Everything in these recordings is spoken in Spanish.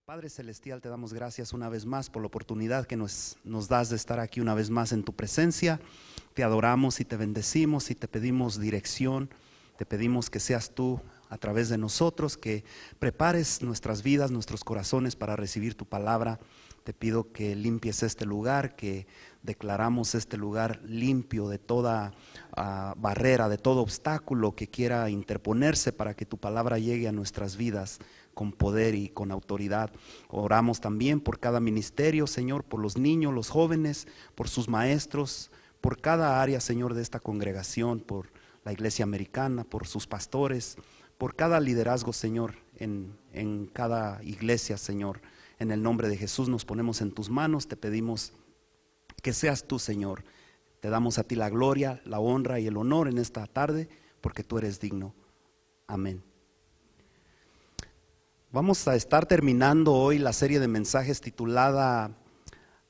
Padre Celestial, te damos gracias una vez más por la oportunidad que nos das de estar aquí una vez más en tu presencia. Te adoramos y te bendecimos y te pedimos dirección. Te pedimos que seas tú a través de nosotros, que prepares nuestras vidas, nuestros corazones para recibir tu palabra. Te pido que limpies este lugar, que declaramos este lugar limpio de toda barrera, de todo obstáculo que quiera interponerse para que tu palabra llegue a nuestras vidas con poder y con autoridad. Oramos también por cada ministerio, Señor, por los niños, los jóvenes, por sus maestros, por cada área, Señor, de esta congregación, por la iglesia americana, por sus pastores, por cada liderazgo, Señor, en cada iglesia, Señor. En el nombre de Jesús nos ponemos en tus manos, te pedimos que seas tú, Señor. Te damos a ti la gloria, la honra y el honor en esta tarde, porque tú eres digno. Amén. Vamos a estar terminando hoy la serie de mensajes titulada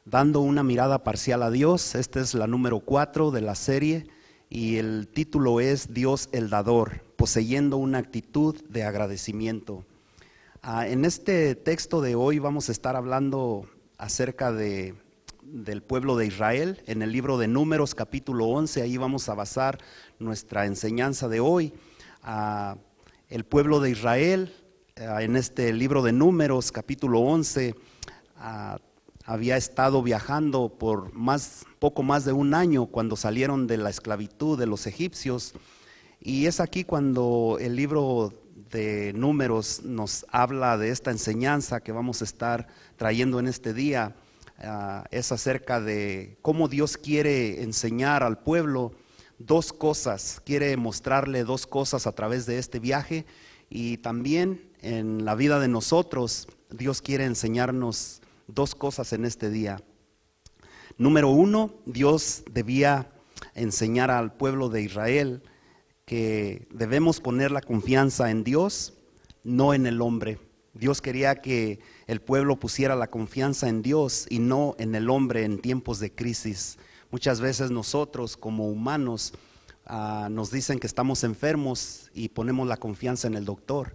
Dando una mirada parcial a Dios. Esta es la número 4 de la serie y el título es Dios el dador, poseyendo una actitud de agradecimiento. En este texto de hoy vamos a estar hablando acerca del pueblo de Israel. En el libro de Números capítulo 11, ahí vamos a basar nuestra enseñanza de hoy. El pueblo de Israel, en este libro de Números capítulo 11, había estado viajando por poco más de un año cuando salieron de la esclavitud de los egipcios. Y es aquí cuando el libro de Números nos habla de esta enseñanza que vamos a estar trayendo en este día. Es acerca de cómo Dios quiere enseñar al pueblo dos cosas, quiere mostrarle dos cosas a través de este viaje, y también en la vida de nosotros Dios quiere enseñarnos dos cosas en este día. Número 1, Dios debía enseñar al pueblo de Israel que debemos poner la confianza en Dios, no en el hombre. Dios quería que el pueblo pusiera la confianza en Dios y no en el hombre en tiempos de crisis. Muchas veces nosotros como humanos nos dicen que estamos enfermos y ponemos la confianza en el doctor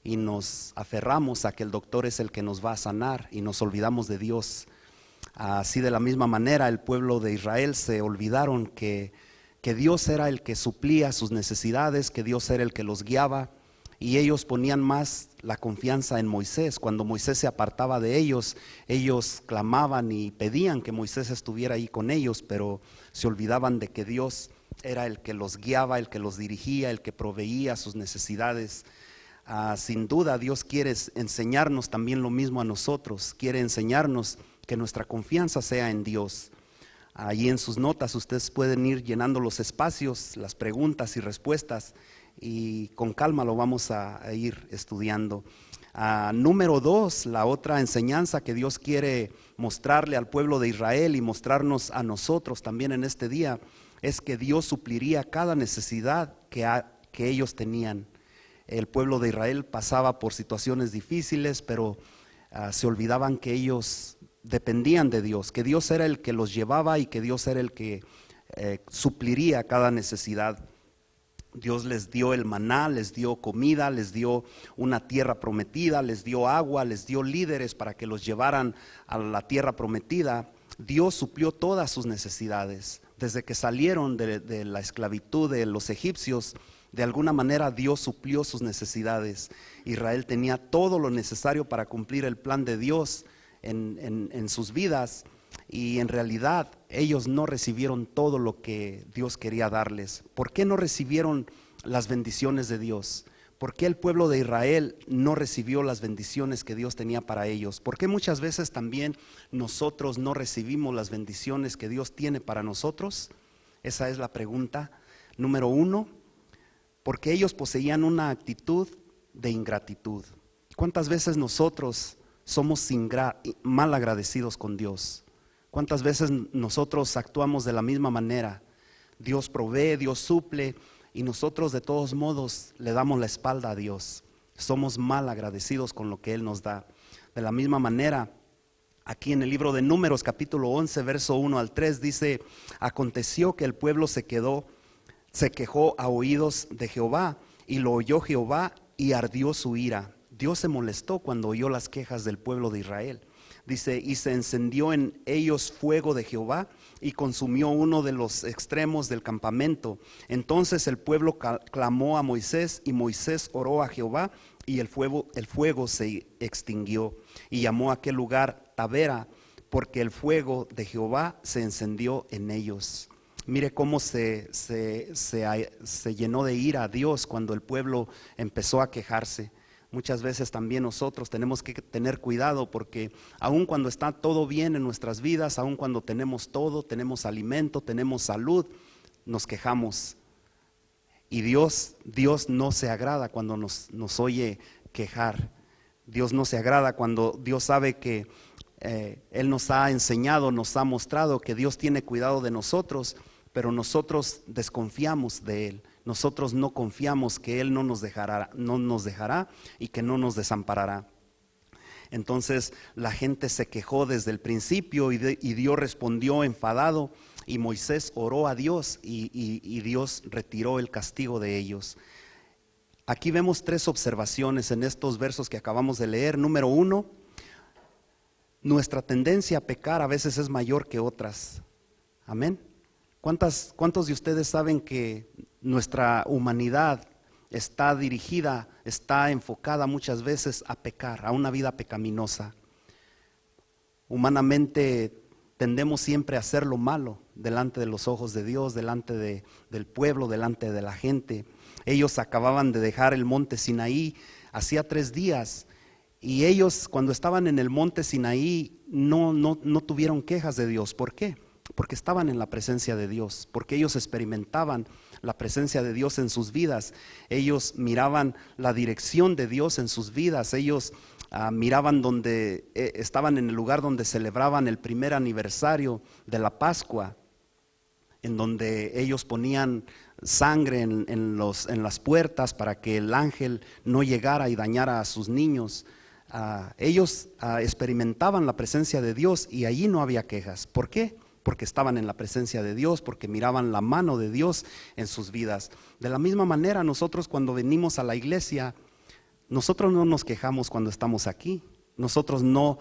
y nos aferramos a que el doctor es el que nos va a sanar y nos olvidamos de Dios. Así de la misma manera el pueblo de Israel se olvidaron que Dios era el que suplía sus necesidades, que Dios era el que los guiaba, y ellos ponían más la confianza en Moisés. Cuando Moisés se apartaba de ellos, ellos clamaban y pedían que Moisés estuviera ahí con ellos, pero se olvidaban de que Dios era el que los guiaba, el que los dirigía, el que proveía sus necesidades. Sin duda Dios quiere enseñarnos también lo mismo a nosotros, quiere enseñarnos que nuestra confianza sea en Dios. Ahí en sus notas ustedes pueden ir llenando los espacios, las preguntas y respuestas, y con calma lo vamos a ir estudiando. Número 2, la otra enseñanza que Dios quiere mostrarle al pueblo de Israel y mostrarnos a nosotros también en este día, es que Dios supliría cada necesidad que ellos tenían. El pueblo de Israel pasaba por situaciones difíciles, pero se olvidaban que ellos dependían de Dios, que Dios era el que los llevaba y que Dios era el que supliría cada necesidad. Dios les dio el maná, les dio comida, les dio una tierra prometida, les dio agua, les dio líderes para que los llevaran a la tierra prometida. Dios suplió todas sus necesidades. Desde que salieron de la esclavitud de los egipcios, de alguna manera Dios suplió sus necesidades. Israel tenía todo lo necesario para cumplir el plan de Dios en sus vidas, y en realidad ellos no recibieron todo lo que Dios quería darles. ¿Por qué no recibieron las bendiciones de Dios? ¿Por qué el pueblo de Israel no recibió las bendiciones que Dios tenía para ellos? ¿Por qué muchas veces también nosotros no recibimos las bendiciones que Dios tiene para nosotros? Esa es la pregunta. Número 1, porque ellos poseían una actitud de ingratitud. ¿Cuántas veces nosotros somos mal agradecidos con Dios? ¿Cuántas veces nosotros actuamos de la misma manera? Dios provee, Dios suple, y nosotros de todos modos le damos la espalda a Dios. Somos mal agradecidos con lo que Él nos da. De la misma manera, aquí en el libro de Números capítulo 11, verso 1 al 3 dice: aconteció que el pueblo se quejó a oídos de Jehová, y lo oyó Jehová y ardió su ira. Dios se molestó cuando oyó las quejas del pueblo de Israel. Dice, y se encendió en ellos fuego de Jehová y consumió uno de los extremos del campamento. Entonces el pueblo clamó a Moisés, y Moisés oró a Jehová, y el fuego se extinguió. Y llamó a aquel lugar Tabera, porque el fuego de Jehová se encendió en ellos. Mire cómo se llenó de ira a Dios cuando el pueblo empezó a quejarse. Muchas veces también nosotros tenemos que tener cuidado, porque aun cuando está todo bien en nuestras vidas, aun cuando tenemos todo, tenemos alimento, tenemos salud, nos quejamos. Y Dios no se agrada cuando nos oye quejar. Dios no se agrada cuando Dios sabe que Él nos ha enseñado, nos ha mostrado que Dios tiene cuidado de nosotros, pero nosotros desconfiamos de Él. Nosotros no confiamos que Él no nos dejará y que no nos desamparará. Entonces la gente se quejó desde el principio, y Dios respondió enfadado, y Moisés oró a Dios, y Dios retiró el castigo de ellos. Aquí vemos 3 observaciones en estos versos que acabamos de leer. Número 1, nuestra tendencia a pecar a veces es mayor que otras. Amén. ¿Cuántos de ustedes saben que nuestra humanidad está dirigida, está enfocada muchas veces a pecar, a una vida pecaminosa? Humanamente tendemos siempre a hacer lo malo delante de los ojos de Dios, delante del pueblo, delante de la gente. Ellos acababan de dejar el monte Sinaí hacía 3 días, y ellos, cuando estaban en el monte Sinaí, no tuvieron quejas de Dios. ¿Por qué? Porque estaban en la presencia de Dios, porque ellos experimentaban la presencia de Dios en sus vidas. Ellos miraban la dirección de Dios en sus vidas. Ellos miraban donde estaban en el lugar donde celebraban el primer aniversario de la Pascua, en donde ellos ponían sangre en las puertas para que el ángel no llegara y dañara a sus niños. Ellos experimentaban la presencia de Dios, y allí no había quejas. ¿Por qué? Porque estaban en la presencia de Dios, porque miraban la mano de Dios en sus vidas. De la misma manera, nosotros cuando venimos a la iglesia, nosotros no nos quejamos cuando estamos aquí. Nosotros no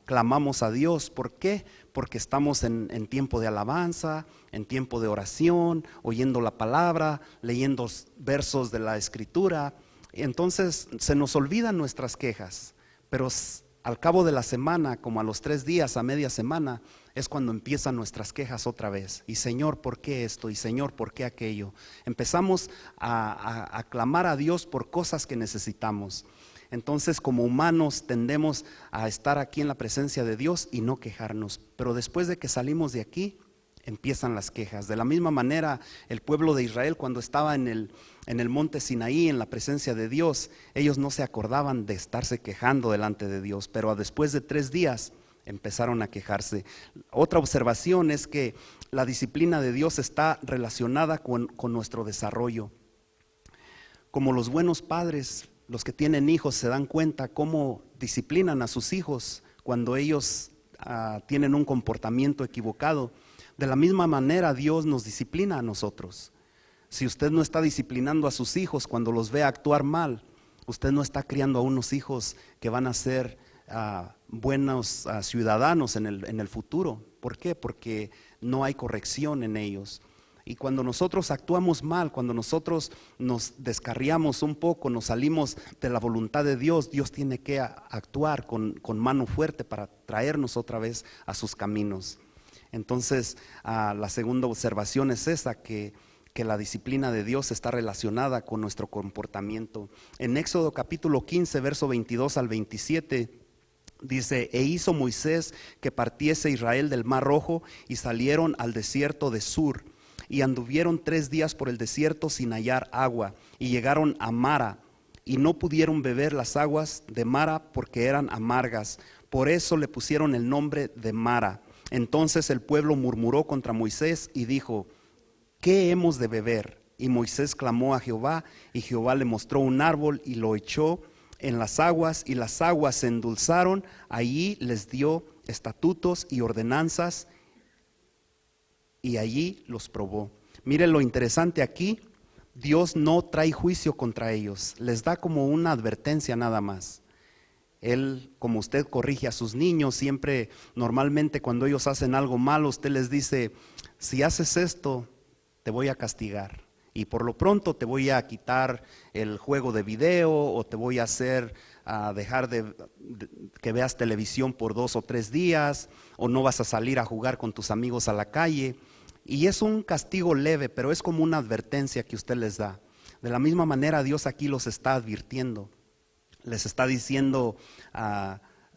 clamamos a Dios. ¿Por qué? Porque estamos en tiempo de alabanza, en tiempo de oración, oyendo la palabra, leyendo versos de la Escritura. Entonces se nos olvidan nuestras quejas, pero al cabo de la semana, como a los 3 días, a media semana, es cuando empiezan nuestras quejas otra vez. Y Señor, ¿por qué esto? Y Señor, ¿por qué aquello? Empezamos a clamar a Dios por cosas que necesitamos. Entonces, como humanos tendemos a estar aquí en la presencia de Dios y no quejarnos. Pero después de que salimos de aquí, empiezan las quejas. De la misma manera, el pueblo de Israel, cuando estaba en el monte Sinaí, en la presencia de Dios, ellos no se acordaban de estarse quejando delante de Dios, pero después de 3 días empezaron a quejarse. Otra observación es que la disciplina de Dios está relacionada con nuestro desarrollo. Como los buenos padres, los que tienen hijos se dan cuenta cómo disciplinan a sus hijos cuando ellos tienen un comportamiento equivocado. De la misma manera Dios nos disciplina a nosotros. Si usted no está disciplinando a sus hijos cuando los ve actuar mal, usted no está criando a unos hijos que van a ser buenos ciudadanos en el futuro. ¿Por qué? Porque no hay corrección en ellos. Y cuando nosotros actuamos mal, cuando nosotros nos descarriamos un poco, nos salimos de la voluntad de Dios, Dios tiene que actuar con mano fuerte para traernos otra vez a sus caminos. Entonces, la segunda observación es esa, que la disciplina de Dios está relacionada con nuestro comportamiento. En Éxodo capítulo 15, verso 22 al 27, dice: e hizo Moisés que partiese Israel del Mar Rojo, y salieron al desierto de Sur, y anduvieron 3 días por el desierto sin hallar agua, y llegaron a Mara, y no pudieron beber las aguas de Mara porque eran amargas. Por eso le pusieron el nombre de Mara. Entonces el pueblo murmuró contra Moisés y dijo: ¿qué hemos de beber? Y Moisés clamó a Jehová, y Jehová le mostró un árbol y lo echó en las aguas, y las aguas se endulzaron. Allí les dio estatutos y ordenanzas, y allí los probó. Mire lo interesante aquí. Dios no trae juicio contra ellos, les da como una advertencia nada más. Él, como usted corrige a sus niños, siempre, normalmente cuando ellos hacen algo malo, usted les dice, si haces esto, te voy a castigar. Y por lo pronto te voy a quitar el juego de video o te voy a hacer dejar que veas televisión por 2 o 3 días o no vas a salir a jugar con tus amigos a la calle. Y es un castigo leve, pero es como una advertencia que usted les da. De la misma manera Dios aquí los está advirtiendo. Les está diciendo,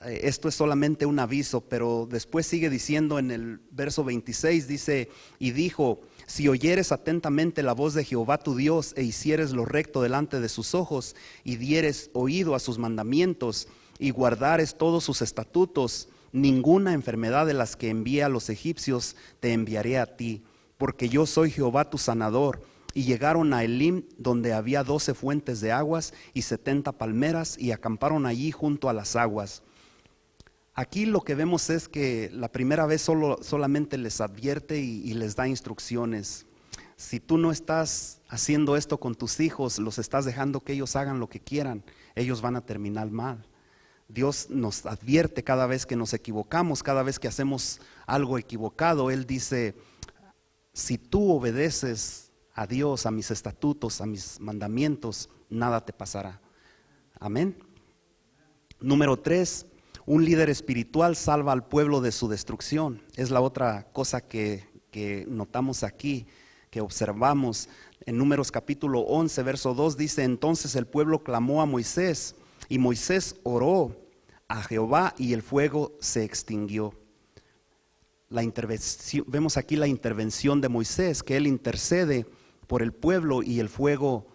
esto es solamente un aviso, pero después sigue diciendo en el verso 26, dice, y dijo, si oyeres atentamente la voz de Jehová tu Dios e hicieres lo recto delante de sus ojos y dieres oído a sus mandamientos y guardares todos sus estatutos, ninguna enfermedad de las que envié a los egipcios te enviaré a ti, porque yo soy Jehová tu sanador. Y llegaron a Elim, donde había 12 fuentes de aguas y 70 palmeras, y acamparon allí junto a las aguas. Aquí lo que vemos es que la primera vez solamente les advierte y les da instrucciones. Si tú no estás haciendo esto con tus hijos, los estás dejando que ellos hagan lo que quieran, ellos van a terminar mal. Dios nos advierte cada vez que nos equivocamos, cada vez que hacemos algo equivocado. Él dice, si tú obedeces a Dios, a mis estatutos, a mis mandamientos, nada te pasará. Amén. Número 3, un líder espiritual salva al pueblo de su destrucción. Es la otra cosa que notamos aquí, que observamos. En Números capítulo 11, verso 2 dice, entonces el pueblo clamó a Moisés, y Moisés oró a Jehová y el fuego se extinguió. Vemos aquí la intervención de Moisés, que él intercede por el pueblo y el fuego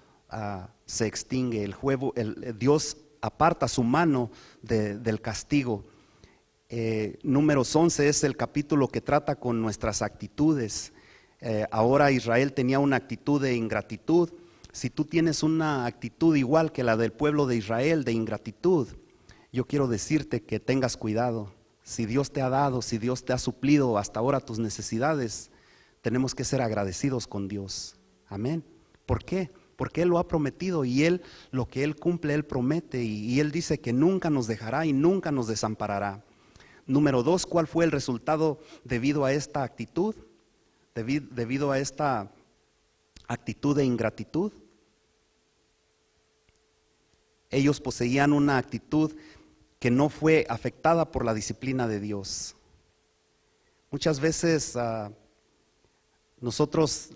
se extingue. Dios aparta su mano del castigo. Números 11 es el capítulo que trata con nuestras actitudes. Ahora Israel tenía una actitud de ingratitud. Si tú tienes una actitud igual que la del pueblo de Israel, de ingratitud, yo quiero decirte que tengas cuidado. Si Dios te ha dado, si Dios te ha suplido hasta ahora tus necesidades, tenemos que ser agradecidos con Dios. Amén. ¿Por qué? Porque Él lo ha prometido y Él, lo que Él cumple, Él promete y Él dice que nunca nos dejará y nunca nos desamparará. Número 2, ¿cuál fue el resultado debido a esta actitud? Debido a esta actitud de ingratitud. Ellos poseían una actitud que no fue afectada por la disciplina de Dios. Muchas veces nosotros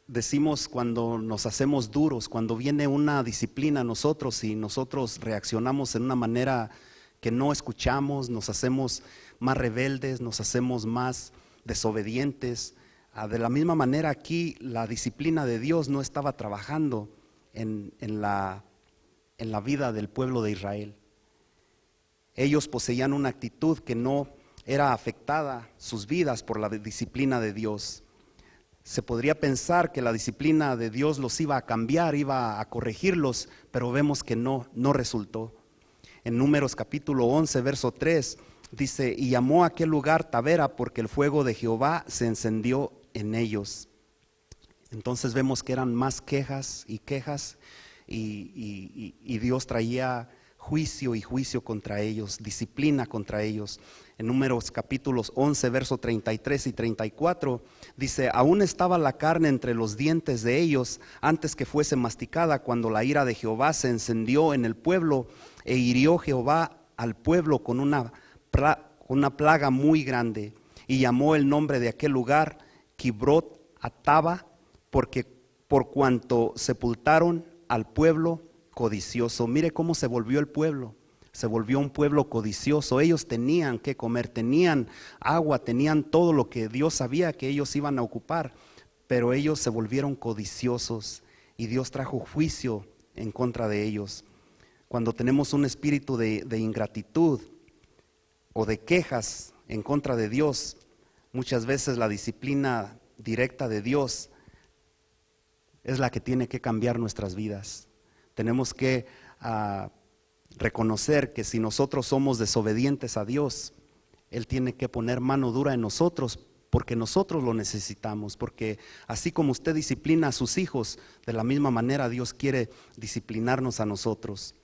decimos cuando nos hacemos duros, cuando viene una disciplina a nosotros y nosotros reaccionamos en una manera que no escuchamos, nos hacemos más rebeldes, nos hacemos más desobedientes. De la misma manera aquí la disciplina de Dios no estaba trabajando en la vida del pueblo de Israel. Ellos poseían una actitud que no era afectada sus vidas por la disciplina de Dios. Se podría pensar que la disciplina de Dios los iba a cambiar, iba a corregirlos, pero vemos que no resultó. En Números capítulo 11, verso 3, dice, y llamó a aquel lugar Tabera porque el fuego de Jehová se encendió en ellos. Entonces vemos que eran más quejas y quejas y Dios traía juicio contra ellos, disciplina contra ellos. En Números capítulos 11, verso 33 y 34, dice, aún estaba la carne entre los dientes de ellos antes que fuese masticada, cuando la ira de Jehová se encendió en el pueblo, e hirió Jehová al pueblo con una plaga muy grande, y llamó el nombre de aquel lugar Kibrot Ataba, porque por cuanto sepultaron al pueblo codicioso. Mire cómo se volvió el pueblo. Se volvió un pueblo codicioso. Ellos tenían que comer, tenían agua, tenían todo lo que Dios sabía que ellos iban a ocupar, pero ellos se volvieron codiciosos y Dios trajo juicio en contra de ellos. Cuando tenemos un espíritu de ingratitud o de quejas en contra de Dios, muchas veces la disciplina directa de Dios es la que tiene que cambiar nuestras vidas. Tenemos que reconocer que si nosotros somos desobedientes a Dios, Él tiene que poner mano dura en nosotros porque nosotros lo necesitamos, porque así como usted disciplina a sus hijos, de la misma manera Dios quiere disciplinarnos a nosotros.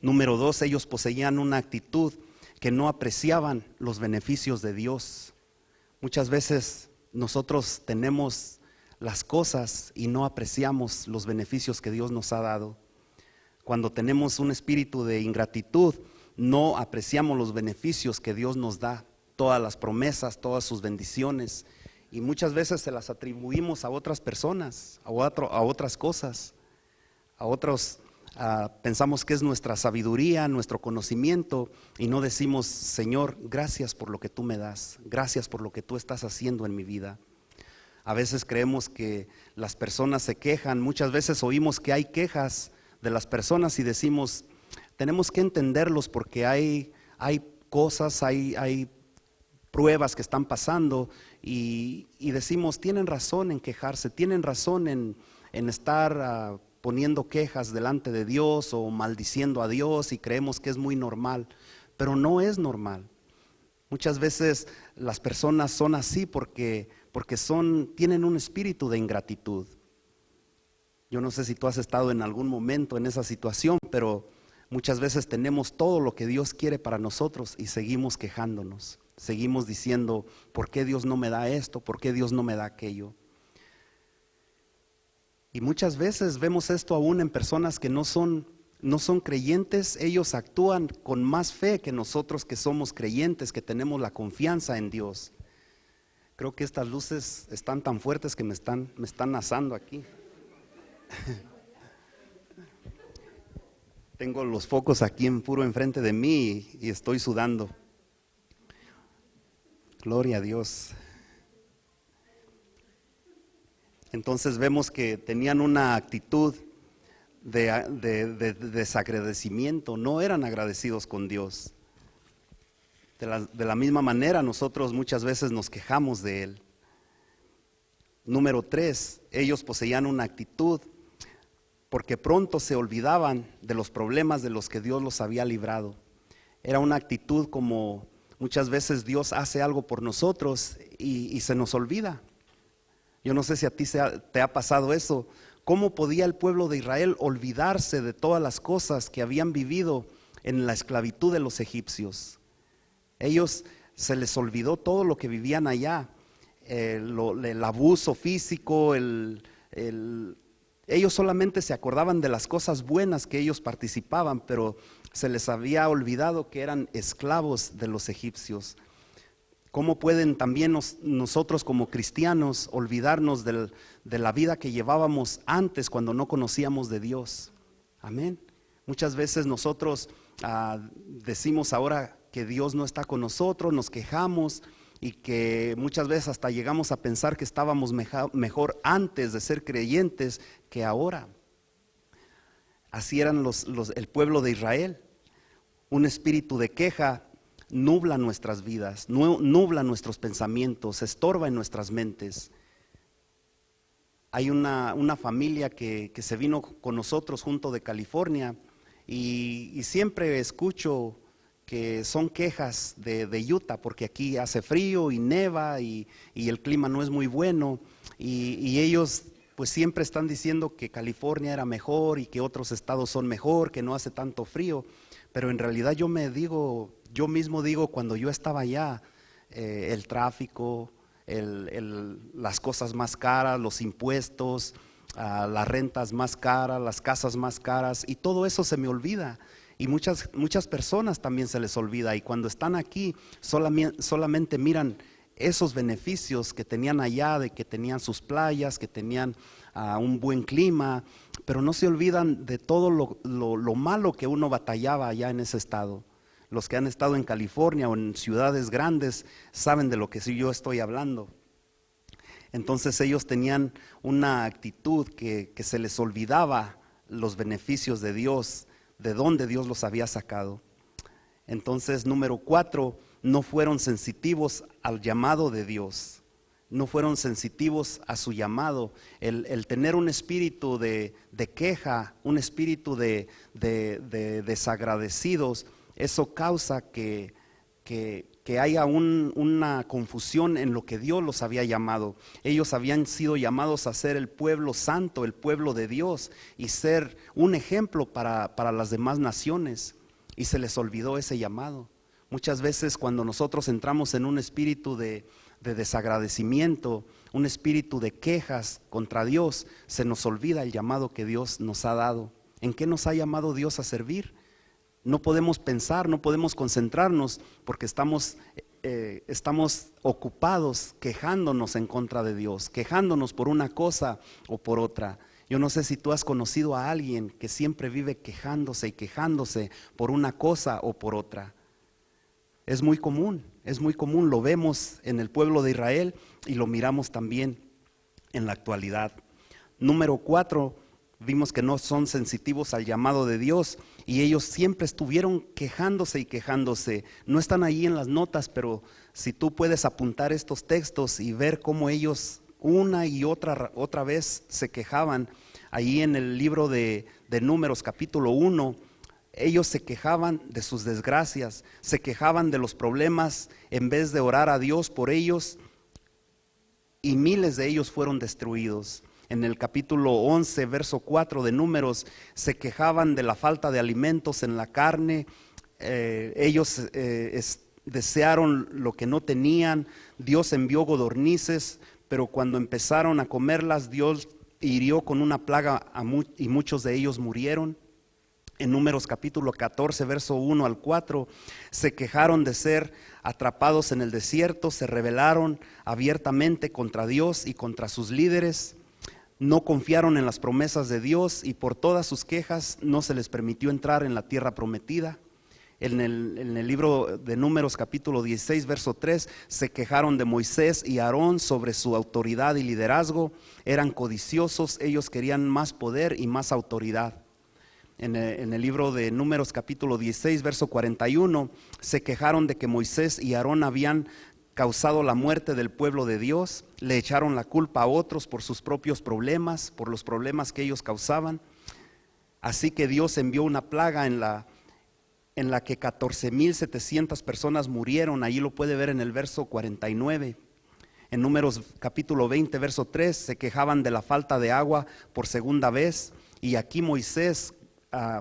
Número 2, ellos poseían una actitud que no apreciaban los beneficios de Dios. Muchas veces nosotros tenemos las cosas y no apreciamos los beneficios que Dios nos ha dado. Cuando tenemos un espíritu de ingratitud, no apreciamos los beneficios que Dios nos da, todas las promesas, todas sus bendiciones, y muchas veces se las atribuimos a otras personas, a otras cosas, a otros. Pensamos que es nuestra sabiduría, nuestro conocimiento, y no decimos: Señor, gracias por lo que tú me das, gracias por lo que tú estás haciendo en mi vida. A veces creemos que las personas se quejan, muchas veces oímos que hay quejas de las personas y decimos: tenemos que entenderlos porque hay cosas, hay pruebas que están pasando, y decimos: tienen razón en quejarse, tienen razón en estar poniendo quejas delante de Dios o maldiciendo a Dios, y creemos que es muy normal, pero no es normal. Muchas veces las personas son así porque tienen un espíritu de ingratitud. Yo no sé si tú has estado en algún momento en esa situación, pero muchas veces tenemos todo lo que Dios quiere para nosotros y seguimos quejándonos, seguimos diciendo: ¿por qué Dios no me da esto? ¿Por qué Dios no me da aquello? Y muchas veces vemos esto aún en personas que no son creyentes. Ellos actúan con más fe que nosotros que somos creyentes, que tenemos la confianza en Dios. Creo que estas luces están tan fuertes que me están asando aquí. Tengo los focos aquí puro enfrente de mí y estoy sudando. Gloria a Dios. Entonces vemos que tenían una actitud de desagradecimiento, no eran agradecidos con Dios. De la misma manera nosotros muchas veces nos quejamos de Él. Número 3, ellos poseían una actitud porque pronto se olvidaban de los problemas de los que Dios los había librado. Era una actitud como muchas veces Dios hace algo por nosotros y se nos olvida. Yo no sé si a ti te ha pasado eso. ¿Cómo podía el pueblo de Israel olvidarse de todas las cosas que habían vivido en la esclavitud de los egipcios? Ellos se les olvidó todo lo que vivían allá, el abuso físico, ellos solamente se acordaban de las cosas buenas que ellos participaban, pero se les había olvidado que eran esclavos de los egipcios. ¿Cómo pueden también nosotros como cristianos olvidarnos de la vida que llevábamos antes cuando no conocíamos de Dios? Amén. Muchas veces nosotros decimos ahora que Dios no está con nosotros, nos quejamos, y que muchas veces hasta llegamos a pensar que estábamos mejor antes de ser creyentes que ahora. Así eran el pueblo de Israel. Un espíritu de queja nubla nuestras vidas, nubla nuestros pensamientos, estorba en nuestras mentes. Hay una familia que se vino con nosotros junto de California, y siempre escucho que son quejas de Utah, porque aquí hace frío y neva y el clima no es muy bueno, y ellos pues siempre están diciendo que California era mejor y que otros estados son mejor, que no hace tanto frío. Pero en realidad yo mismo digo, cuando yo estaba allá, el tráfico, las cosas más caras, los impuestos, las rentas más caras, las casas más caras, y todo eso se me olvida. Y muchas personas también se les olvida, y cuando están aquí solamente miran esos beneficios que tenían allá, de que tenían sus playas, que tenían un buen clima, pero no se olvidan de todo lo malo que uno batallaba allá en ese estado. Los que han estado en California o en ciudades grandes saben de lo que yo estoy hablando. Entonces ellos tenían una actitud que se les olvidaba los beneficios de Dios, de dónde Dios los había sacado. Entonces, número 4, no fueron sensitivos al llamado de Dios, no fueron sensitivos a su llamado. El tener un espíritu de queja, un espíritu de desagradecidos, eso causa que que haya una confusión en lo que Dios los había llamado. Ellos habían sido llamados a ser el pueblo santo, el pueblo de Dios, y ser un ejemplo para las demás naciones, y se les olvidó ese llamado. Muchas veces cuando nosotros entramos en un espíritu de desagradecimiento, un espíritu de quejas contra Dios, se nos olvida el llamado que Dios nos ha dado. ¿En qué nos ha llamado Dios a servir? No podemos pensar, no podemos concentrarnos porque estamos ocupados quejándonos en contra de Dios, quejándonos por una cosa o por otra. Yo no sé si tú has conocido a alguien que siempre vive quejándose y quejándose por una cosa o por otra. Es muy común, lo vemos en el pueblo de Israel y lo miramos también en la actualidad. Número 4, vimos que no son sensitivos al llamado de Dios y ellos siempre estuvieron quejándose y quejándose. No están ahí en las notas, pero si tú puedes apuntar estos textos y ver cómo ellos una y otra vez se quejaban, ahí en el libro de Números capítulo 1, ellos se quejaban de sus desgracias, se quejaban de los problemas en vez de orar a Dios por ellos, y miles de ellos fueron destruidos. En el capítulo 11, verso 4 de Números, se quejaban de la falta de alimentos en la carne. Ellos desearon lo que no tenían. Dios envió codornices, pero cuando empezaron a comerlas, Dios hirió con una plaga y muchos de ellos murieron. En Números capítulo 14, verso 1 al 4, se quejaron de ser atrapados en el desierto, se rebelaron abiertamente contra Dios y contra sus líderes. No confiaron en las promesas de Dios y por todas sus quejas no se les permitió entrar en la tierra prometida. En el libro de Números capítulo 16, verso 3, se quejaron de Moisés y Aarón sobre su autoridad y liderazgo. Eran codiciosos, ellos querían más poder y más autoridad. En el libro de Números capítulo 16, verso 41, se quejaron de que Moisés y Aarón habían causado la muerte del pueblo de Dios, le echaron la culpa a otros por sus propios problemas, por los problemas que ellos causaban. Así que Dios envió una plaga en la que 14,700 personas murieron. Allí lo puede ver en el verso 49. En Números capítulo 20, verso 3, se quejaban de la falta de agua por segunda vez, y aquí Moisés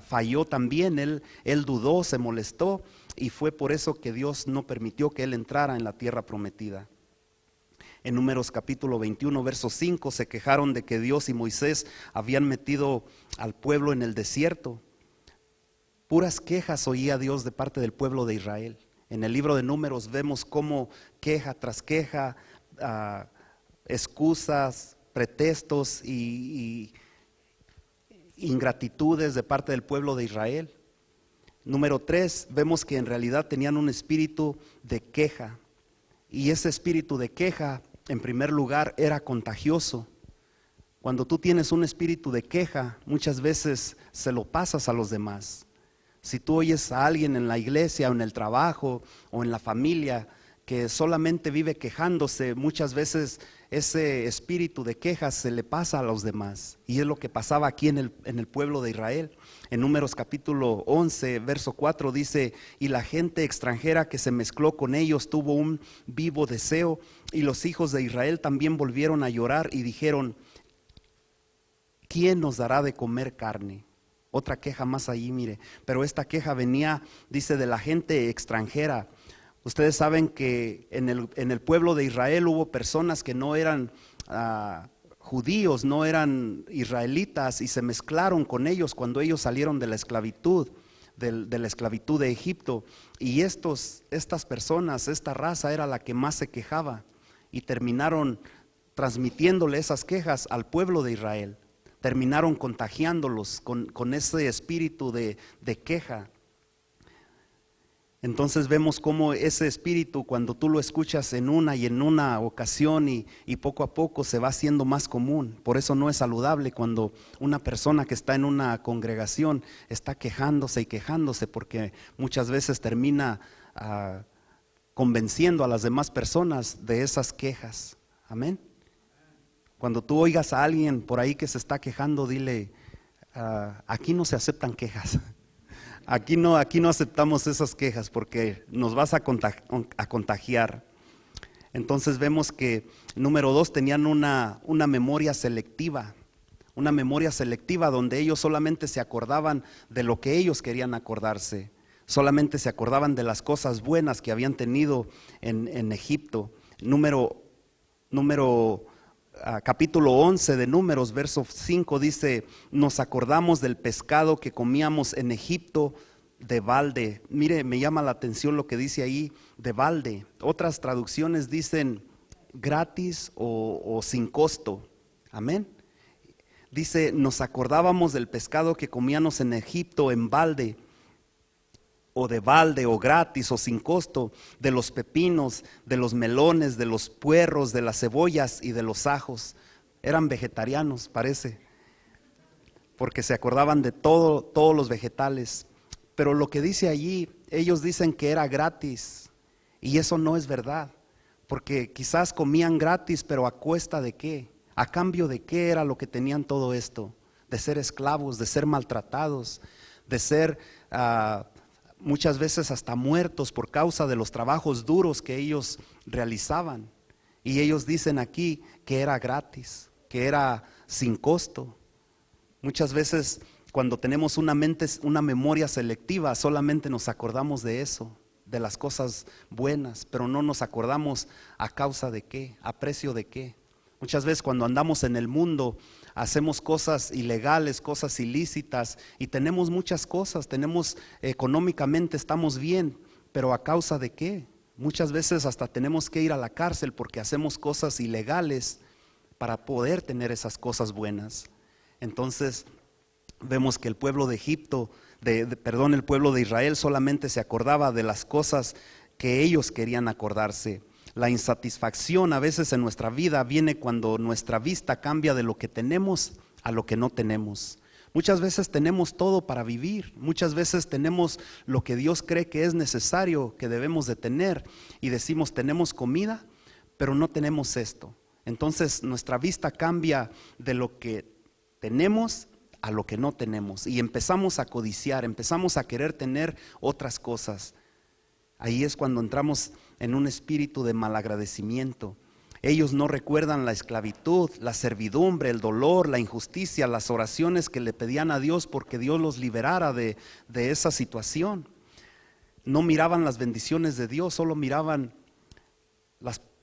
falló también. Él dudó, se molestó, y fue por eso que Dios no permitió que él entrara en la tierra prometida. En Números capítulo 21, verso 5, se quejaron de que Dios y Moisés habían metido al pueblo en el desierto. Puras quejas oía Dios de parte del pueblo de Israel. En el libro de Números vemos cómo queja tras queja, excusas, pretextos y ingratitudes de parte del pueblo de Israel. Número 3, vemos que en realidad tenían un espíritu de queja, y ese espíritu de queja, en primer lugar, era contagioso. Cuando tú tienes un espíritu de queja, muchas veces se lo pasas a los demás. Si tú oyes a alguien en la iglesia o en el trabajo o en la familia que solamente vive quejándose, muchas veces ese espíritu de quejas se le pasa a los demás. Y es lo que pasaba aquí en el pueblo de Israel. En Números capítulo 11, verso 4 dice: y la gente extranjera que se mezcló con ellos tuvo un vivo deseo, y los hijos de Israel también volvieron a llorar y dijeron: ¿quién nos dará de comer carne? Otra queja más allí, mire. Pero esta queja venía, dice, de la gente extranjera. Ustedes saben que en el pueblo de Israel hubo personas que no eran judíos, no eran israelitas, y se mezclaron con ellos cuando ellos salieron de la esclavitud, de la esclavitud de Egipto. Y estas personas, esta raza era la que más se quejaba, y terminaron transmitiéndole esas quejas al pueblo de Israel. Terminaron contagiándolos con ese espíritu de queja. Entonces vemos cómo ese espíritu, cuando tú lo escuchas en una ocasión y poco a poco se va haciendo más común. Por eso no es saludable cuando una persona que está en una congregación está quejándose y quejándose, porque muchas veces termina convenciendo a las demás personas de esas quejas. Amén. Cuando tú oigas a alguien por ahí que se está quejando, dile: aquí no se aceptan quejas. Aquí no aceptamos esas quejas porque nos vas a contagiar. Entonces vemos que, número 2, tenían una memoria selectiva. Una memoria selectiva donde ellos solamente se acordaban de lo que ellos querían acordarse. Solamente se acordaban de las cosas buenas que habían tenido en Egipto. Capítulo 11 de Números, verso 5 dice: nos acordamos del pescado que comíamos en Egipto de balde. Mire, me llama la atención lo que dice ahí, de balde. Otras traducciones dicen gratis o sin costo. Amén. Dice, nos acordábamos del pescado que comíamos en Egipto en balde, o de balde, o gratis, o sin costo, de los pepinos, de los melones, de los puerros, de las cebollas y de los ajos. Eran vegetarianos, parece, porque se acordaban de todos los vegetales. Pero lo que dice allí, ellos dicen que era gratis, y eso no es verdad, porque quizás comían gratis, pero ¿a cuesta de qué? ¿A cambio de qué era lo que tenían todo esto? De ser esclavos, de ser maltratados, de ser muchas veces hasta muertos por causa de los trabajos duros que ellos realizaban. Y ellos dicen aquí que era gratis, que era sin costo. Muchas veces cuando tenemos una memoria selectiva, solamente nos acordamos de eso, de las cosas buenas, pero no nos acordamos a causa de qué, a precio de qué. Muchas veces cuando andamos en el mundo hacemos cosas ilegales, cosas ilícitas, y tenemos muchas cosas, económicamente estamos bien, pero ¿a causa de qué? Muchas veces hasta tenemos que ir a la cárcel porque hacemos cosas ilegales para poder tener esas cosas buenas. Entonces vemos que el pueblo de el pueblo de Israel solamente se acordaba de las cosas que ellos querían acordarse. La insatisfacción a veces en nuestra vida viene cuando nuestra vista cambia de lo que tenemos a lo que no tenemos. Muchas veces tenemos todo para vivir, muchas veces tenemos lo que Dios cree que es necesario, que debemos de tener, y decimos tenemos comida, pero no tenemos esto. Entonces nuestra vista cambia de lo que tenemos a lo que no tenemos, y empezamos a codiciar, empezamos a querer tener otras cosas. Ahí es cuando entramos en un espíritu de malagradecimiento. Ellos no recuerdan la esclavitud, la servidumbre, el dolor, la injusticia, las oraciones que le pedían a Dios porque Dios los liberara de esa situación. No miraban las bendiciones de Dios, solo miraban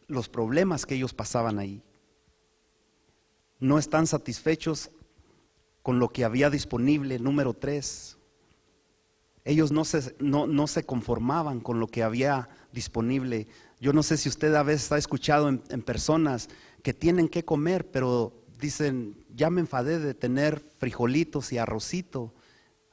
los problemas que ellos pasaban ahí. No están satisfechos con lo que había disponible. Número 3. Ellos no se conformaban con lo que había disponible. Yo no sé si usted a veces ha escuchado en personas que tienen que comer, pero dicen, ya me enfadé de tener frijolitos y arrocito,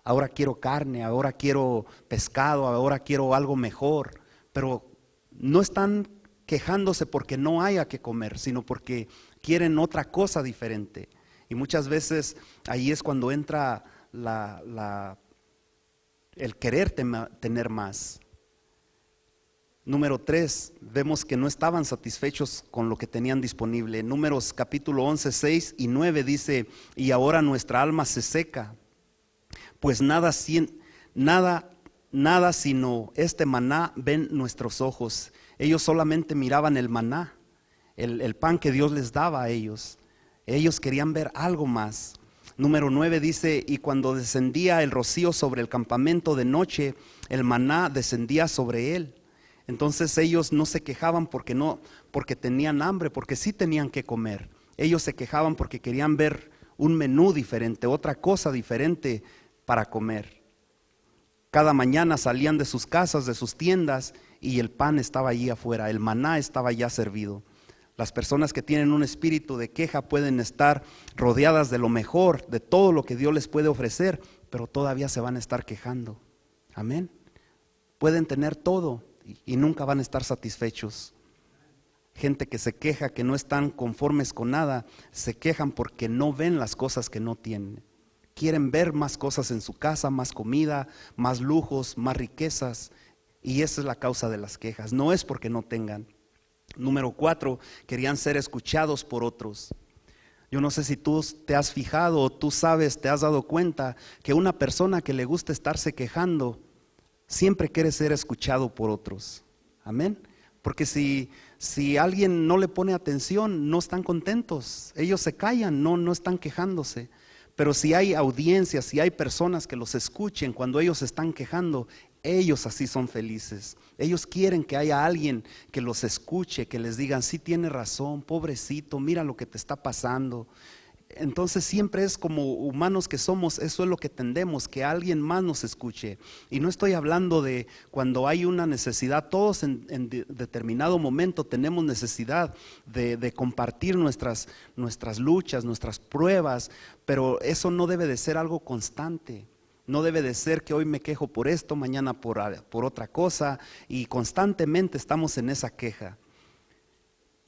ahora quiero carne, ahora quiero pescado, ahora quiero algo mejor. Pero no están quejándose porque no haya que comer, sino porque quieren otra cosa diferente. Y muchas veces ahí es cuando entra el querer tener más. Número 3, vemos que no estaban satisfechos con lo que tenían disponible. Números capítulo 11, 6 y 9 dice: y ahora nuestra alma se seca, pues nada sino este maná ven nuestros ojos. Ellos solamente miraban el maná, el pan que Dios les daba a ellos. Ellos querían ver algo más. Número 9 dice: y cuando descendía el rocío sobre el campamento de noche, el maná descendía sobre él. Entonces ellos no se quejaban porque tenían hambre, porque sí tenían que comer. Ellos se quejaban porque querían ver un menú diferente, otra cosa diferente para comer. Cada mañana salían de sus casas, de sus tiendas, y el pan estaba allí afuera, el maná estaba ya servido. Las personas que tienen un espíritu de queja pueden estar rodeadas de lo mejor, de todo lo que Dios les puede ofrecer, pero todavía se van a estar quejando. Amén. Pueden tener todo y nunca van a estar satisfechos. Gente que se queja, que no están conformes con nada, se quejan porque no ven las cosas que no tienen. Quieren ver más cosas en su casa, más comida, más lujos, más riquezas, y esa es la causa de las quejas. No es porque no tengan. Número 4, querían ser escuchados por otros. Yo no sé si tú te has fijado o tú sabes, te has dado cuenta que una persona que le gusta estarse quejando siempre quiere ser escuchado por otros. Amén. Porque si alguien no le pone atención, no están contentos. Ellos se callan, no están quejándose. Pero si hay audiencias, si hay personas que los escuchen cuando ellos están quejando, ellos así son felices. Ellos quieren que haya alguien que los escuche, que les digan, sí tiene razón, pobrecito, mira lo que te está pasando. Entonces siempre es como humanos que somos, eso es lo que tendemos, que alguien más nos escuche. Y no estoy hablando de cuando hay una necesidad, todos en determinado momento tenemos necesidad de compartir nuestras luchas, nuestras pruebas, pero eso no debe de ser algo constante. No debe de ser que hoy me quejo por esto, mañana por otra cosa, y constantemente estamos en esa queja.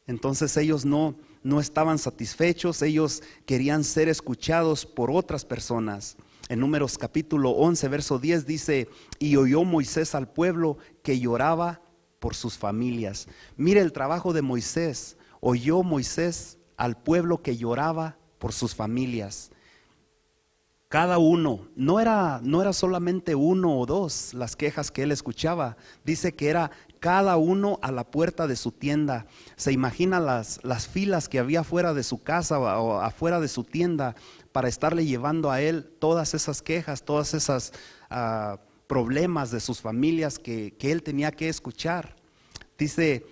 Entonces ellos no estaban satisfechos, ellos querían ser escuchados por otras personas. En Números capítulo 11, verso 10 dice, y oyó Moisés al pueblo que lloraba por sus familias. Mire el trabajo de Moisés, oyó Moisés al pueblo que lloraba por sus familias. Cada uno, no era solamente uno o dos las quejas que él escuchaba, dice que era cada uno a la puerta de su tienda. Se imagina las filas que había fuera de su casa o afuera de su tienda para estarle llevando a él todas esas quejas, todas esas problemas de sus familias que él tenía que escuchar. Dice,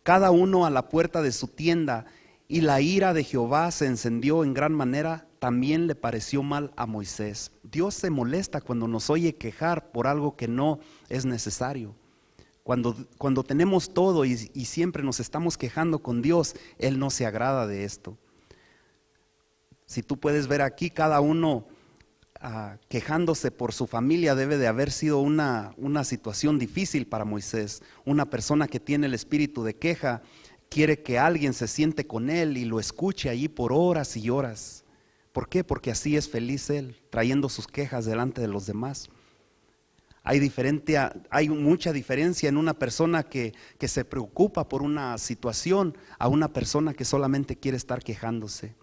cada uno a la puerta de su tienda, y la ira de Jehová se encendió en gran manera. También le pareció mal a Moisés. Dios se molesta cuando nos oye quejar por algo que no es necesario. Cuando tenemos todo y siempre nos estamos quejando con Dios, Él no se agrada de esto. Si tú puedes ver aquí, cada uno quejándose por su familia, debe de haber sido una situación difícil para Moisés. Una persona que tiene el espíritu de queja quiere que alguien se siente con él y lo escuche allí por horas y horas. ¿Por qué? Porque así es feliz él, trayendo sus quejas delante de los demás. Hay mucha diferencia en una persona que se preocupa por una situación a una persona que solamente quiere estar quejándose.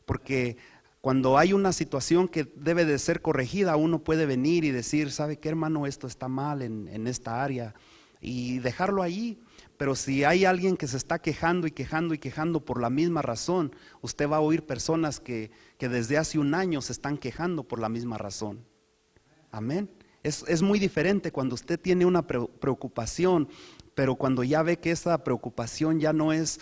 Porque cuando hay una situación que debe de ser corregida, uno puede venir y decir, ¿sabe qué, hermano? Esto está mal en esta área, y dejarlo allí. Pero si hay alguien que se está quejando y quejando y quejando por la misma razón, usted va a oír personas que desde hace un año se están quejando por la misma razón. Amén. Es muy diferente cuando usted tiene una preocupación, pero cuando ya ve que esa preocupación ya no es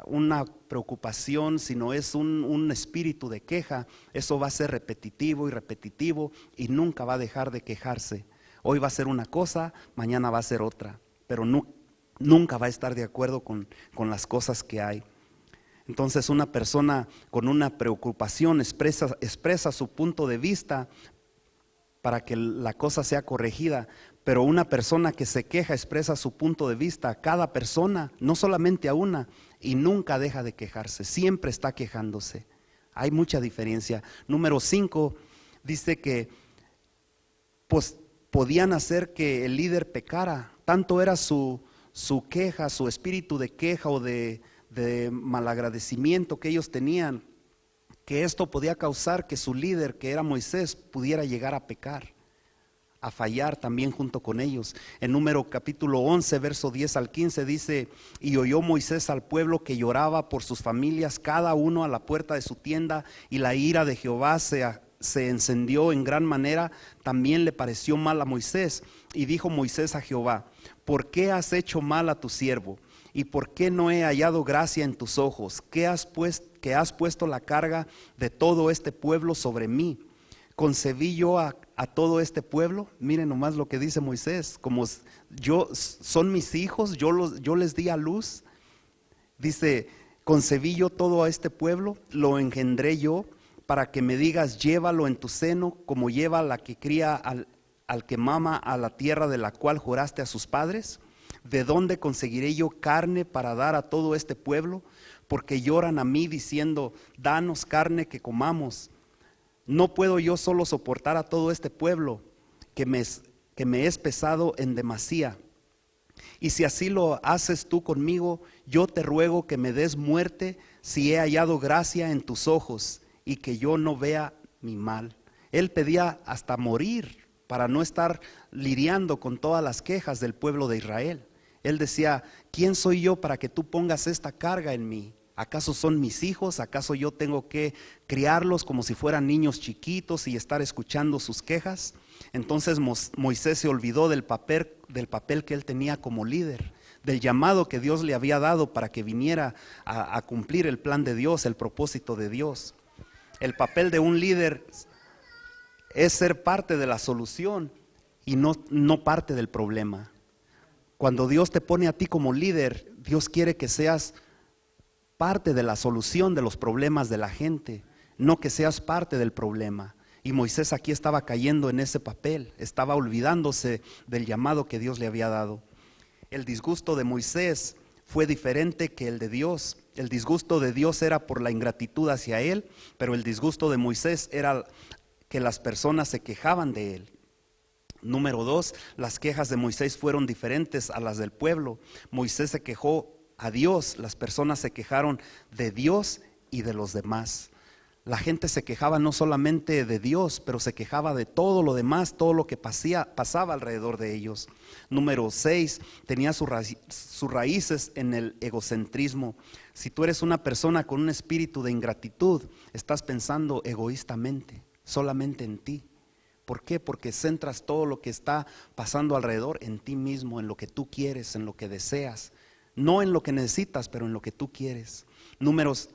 una preocupación, sino es un espíritu de queja, eso va a ser repetitivo y repetitivo y nunca va a dejar de quejarse. Hoy va a ser una cosa, mañana va a ser otra, pero nunca va a estar de acuerdo con las cosas que hay. Entonces una persona con una preocupación expresa su punto de vista para que la cosa sea corregida, pero una persona que se queja expresa su punto de vista a cada persona, no solamente a una, y nunca deja de quejarse, siempre está quejándose. Hay mucha diferencia. Número 5 dice que pues podían hacer que el líder pecara, tanto era su queja, su espíritu de queja o de malagradecimiento que ellos tenían, que esto podía causar que su líder, que era Moisés, pudiera llegar a pecar, a fallar también junto con ellos. En Número capítulo 11, verso 10 al 15 dice, y oyó Moisés al pueblo que lloraba por sus familias, cada uno a la puerta de su tienda, y la ira de Jehová se encendió en gran manera. También le pareció mal a Moisés, y dijo Moisés a Jehová, ¿por qué has hecho mal a tu siervo? ¿Y por qué no he hallado gracia en tus ojos? Que has puesto la carga de todo este pueblo sobre mí. ¿Concebí yo a todo este pueblo? Miren nomás lo que dice Moisés, como son mis hijos, yo les di a luz. Dice, concebí yo todo a este pueblo, lo engendré yo, para que me digas, llévalo en tu seno, como lleva la que cría al que mama a la tierra de la cual juraste a sus padres. ¿De dónde conseguiré yo carne para dar a todo este pueblo? Porque lloran a mí diciendo, danos carne que comamos. No puedo yo solo soportar a todo este pueblo, que me es pesado en demasía. Y si así lo haces tú conmigo, yo te ruego que me des muerte si he hallado gracia en tus ojos y que yo no vea mi mal. Él pedía hasta morir para no estar lidiando con todas las quejas del pueblo de Israel. Él decía, ¿quién soy yo para que tú pongas esta carga en mí? ¿Acaso son mis hijos? ¿Acaso yo tengo que criarlos como si fueran niños chiquitos y estar escuchando sus quejas? Entonces Moisés se olvidó del papel que él tenía como líder, del llamado que Dios le había dado para que viniera a cumplir el plan de Dios, el propósito de Dios. El papel de un líder es ser parte de la solución y no parte del problema. Cuando Dios te pone a ti como líder, Dios quiere que seas parte de la solución de los problemas de la gente, no que seas parte del problema. Y Moisés aquí estaba cayendo en ese papel, estaba olvidándose del llamado que Dios le había dado. El disgusto de Moisés fue diferente que el de Dios. El disgusto de Dios era por la ingratitud hacia él, pero el disgusto de Moisés era que las personas se quejaban de él. Número 2, las quejas de Moisés fueron diferentes a las del pueblo. Moisés se quejó a Dios, las personas se quejaron de Dios y de los demás. La gente se quejaba no solamente de Dios, pero se quejaba de todo lo demás, todo lo que pasaba alrededor de ellos. Número 6, tenía sus raíces en el egocentrismo. Si tú eres una persona con un espíritu de ingratitud, estás pensando egoístamente, solamente en ti. ¿Por qué? Porque centras todo lo que está pasando alrededor en ti mismo, en lo que tú quieres, en lo que deseas. No en lo que necesitas, pero en lo que tú quieres. Números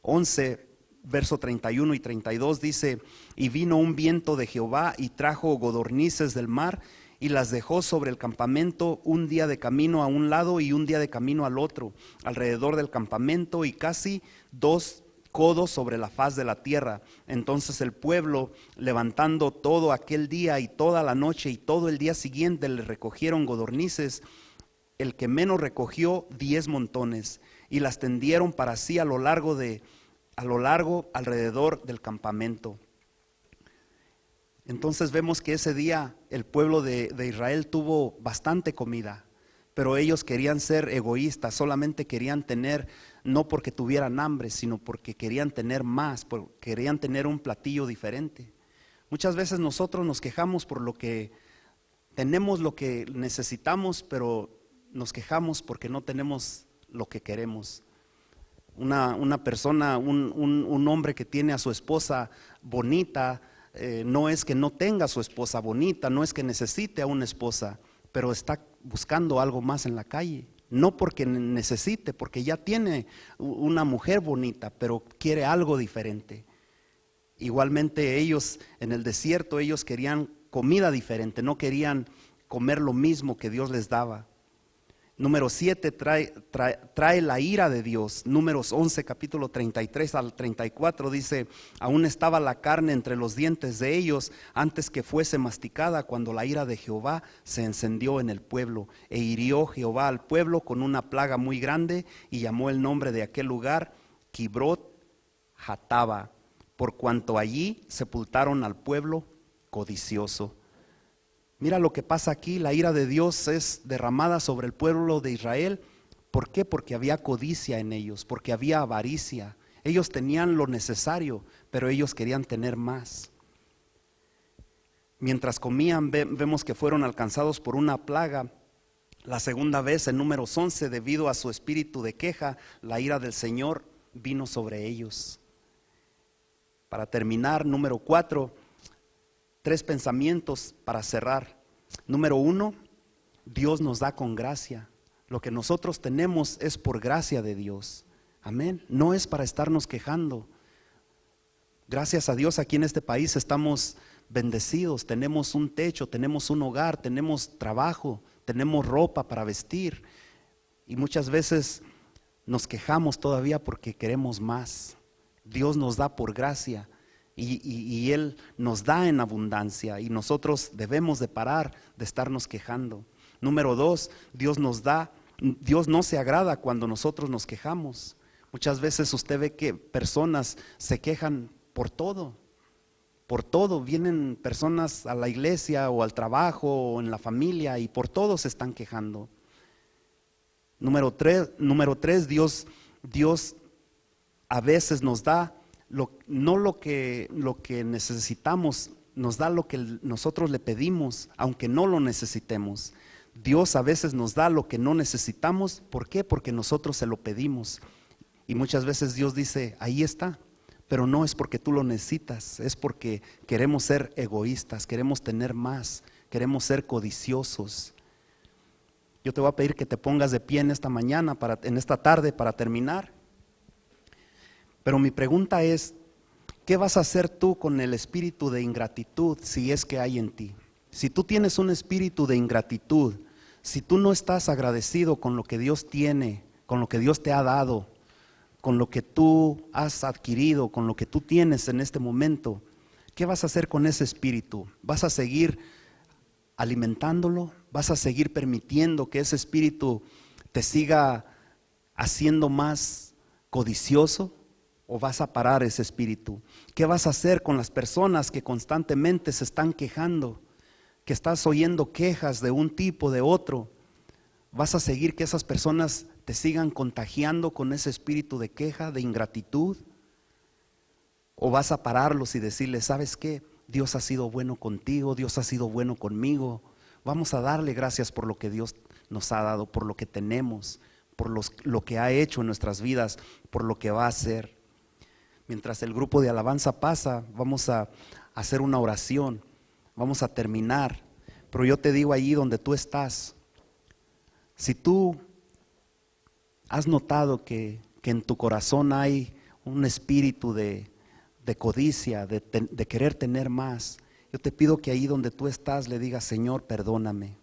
11, verso 31 y 32 dice, y vino un viento de Jehová y trajo codornices del mar y las dejó sobre el campamento un día de camino a un lado y un día de camino al otro, alrededor del campamento y casi 2 codos sobre la faz de la tierra. Entonces el pueblo, levantando todo aquel día y toda la noche y todo el día siguiente, le recogieron codornices. El que menos recogió 10 montones y las tendieron para sí a lo largo alrededor del campamento. Entonces vemos que ese día el pueblo de Israel tuvo bastante comida, pero ellos querían ser egoístas, solamente querían tener, no porque tuvieran hambre, sino porque querían tener más, querían tener un platillo diferente. Muchas veces nosotros nos quejamos por lo que tenemos, lo que necesitamos, pero nos quejamos porque no tenemos lo que queremos. Una persona, un hombre que tiene a su esposa bonita, no es que no tenga a su esposa bonita, no es que necesite a una esposa, pero está buscando algo más en la calle. No porque necesite, porque ya tiene una mujer bonita, pero quiere algo diferente. Igualmente ellos en el desierto, ellos querían comida diferente, no querían comer lo mismo que Dios les daba. Número 7 trae la ira de Dios. Números 11, capítulo 33 al 34 dice, aún estaba la carne entre los dientes de ellos antes que fuese masticada, cuando la ira de Jehová se encendió en el pueblo. E hirió Jehová al pueblo con una plaga muy grande y llamó el nombre de aquel lugar Kibrot Hataba, por cuanto allí sepultaron al pueblo codicioso. Mira lo que pasa aquí, la ira de Dios es derramada sobre el pueblo de Israel. ¿Por qué? Porque había codicia en ellos, porque había avaricia. Ellos tenían lo necesario, pero ellos querían tener más. Mientras comían, vemos que fueron alcanzados por una plaga. La segunda vez, en Números 11, debido a su espíritu de queja, la ira del Señor vino sobre ellos. Para terminar, número 4, 3 pensamientos para cerrar. Número 1, Dios nos da con gracia. Lo que nosotros tenemos es por gracia de Dios. Amén. No es para estarnos quejando. Gracias a Dios aquí en este país estamos bendecidos. Tenemos un techo, tenemos un hogar, tenemos trabajo, tenemos ropa para vestir. Y muchas veces nos quejamos todavía porque queremos más. Dios nos da por gracia. Y Él nos da en abundancia y nosotros debemos de parar de estarnos quejando. Número 2, Dios no se agrada cuando nosotros nos quejamos. Muchas veces usted ve que personas se quejan por todo. Por todo, vienen personas a la iglesia o al trabajo o en la familia y por todo se están quejando. Número tres, Dios a veces nos da no lo que necesitamos, nos da lo que nosotros le pedimos, aunque no lo necesitemos. Dios a veces nos da lo que no necesitamos. ¿Por qué? Porque nosotros se lo pedimos. Y muchas veces Dios dice, ahí está. Pero no es porque tú lo necesitas, es porque queremos ser egoístas, queremos tener más, queremos ser codiciosos. Yo te voy a pedir que te pongas de pie en esta tarde para terminar. Pero mi pregunta es, ¿qué vas a hacer tú con el espíritu de ingratitud si es que hay en ti? Si tú tienes un espíritu de ingratitud, si tú no estás agradecido con lo que Dios tiene, con lo que Dios te ha dado, con lo que tú has adquirido, con lo que tú tienes en este momento, ¿qué vas a hacer con ese espíritu? ¿Vas a seguir alimentándolo? ¿Vas a seguir permitiendo que ese espíritu te siga haciendo más codicioso? ¿O vas a parar ese espíritu? ¿Qué vas a hacer con las personas que constantemente se están quejando? Que estás oyendo quejas de un tipo, de otro. ¿Vas a seguir que esas personas te sigan contagiando con ese espíritu de queja, de ingratitud? ¿O vas a pararlos y decirles, ¿sabes qué? Dios ha sido bueno contigo, Dios ha sido bueno conmigo. Vamos a darle gracias por lo que Dios nos ha dado, por lo que tenemos, por lo que ha hecho en nuestras vidas, por lo que va a hacer. Mientras el grupo de alabanza pasa, vamos a hacer una oración, vamos a terminar. Pero yo te digo allí donde tú estás, si tú has notado que en tu corazón hay un espíritu de codicia, de querer tener más, yo te pido que ahí donde tú estás le digas, Señor, perdóname.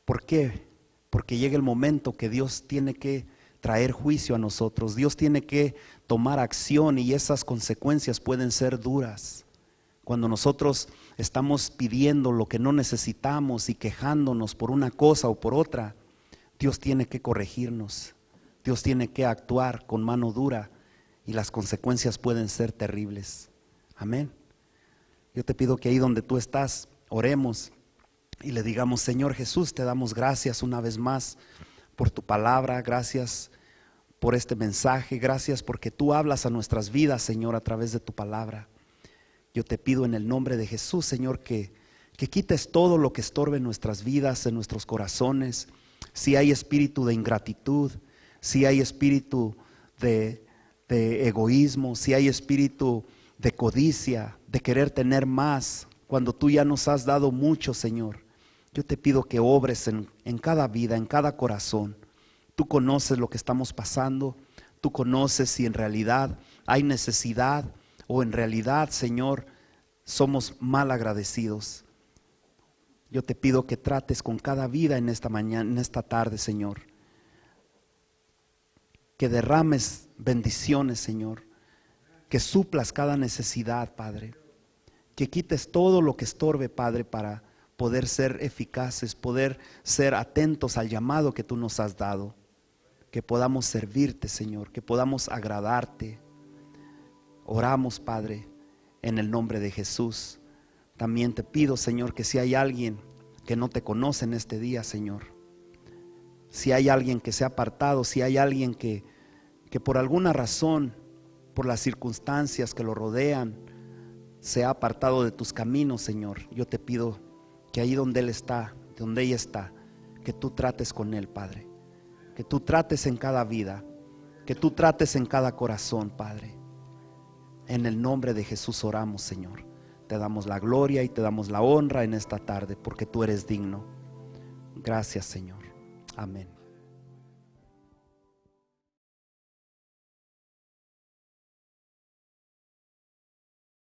¿Por qué? Porque llega el momento que Dios tiene que traer juicio a nosotros. Dios tiene que tomar acción y esas consecuencias pueden ser duras. Cuando nosotros estamos pidiendo lo que no necesitamos y quejándonos por una cosa o por otra, Dios tiene que corregirnos. Dios tiene que actuar con mano dura y las consecuencias pueden ser terribles. Amén. Yo te pido que ahí donde tú estás, oremos y le digamos, Señor Jesús, te damos gracias una vez más por tu palabra, gracias por este mensaje, gracias porque tú hablas a nuestras vidas, Señor, a través de tu palabra. Yo te pido en el nombre de Jesús, Señor, que quites todo lo que estorbe en nuestras vidas, en nuestros corazones. Si hay espíritu de ingratitud, si hay espíritu de egoísmo, si hay espíritu de codicia, de querer tener más, cuando tú ya nos has dado mucho, Señor. Yo te pido que obres en cada vida, en cada corazón. Tú conoces lo que estamos pasando, tú conoces si en realidad hay necesidad o en realidad, Señor, somos mal agradecidos. Yo te pido que trates con cada vida en esta mañana, en esta tarde, Señor. Que derrames bendiciones, Señor. Que suplas cada necesidad, Padre. Que quites todo lo que estorbe, Padre, para poder ser eficaces, poder ser atentos al llamado que tú nos has dado. Que podamos servirte, Señor, que podamos agradarte. Oramos, Padre, en el nombre de Jesús. También te pido, Señor, que si hay alguien que no te conoce en este día, Señor, si hay alguien que se ha apartado, si hay alguien que por alguna razón, por las circunstancias que lo rodean, se ha apartado de tus caminos, Señor, yo te pido que ahí donde él está, donde ella está, que tú trates con él, Padre. Que tú trates en cada vida, que tú trates en cada corazón, Padre. En el nombre de Jesús oramos, Señor. Te damos la gloria y te damos la honra en esta tarde, porque tú eres digno. Gracias, Señor. Amén.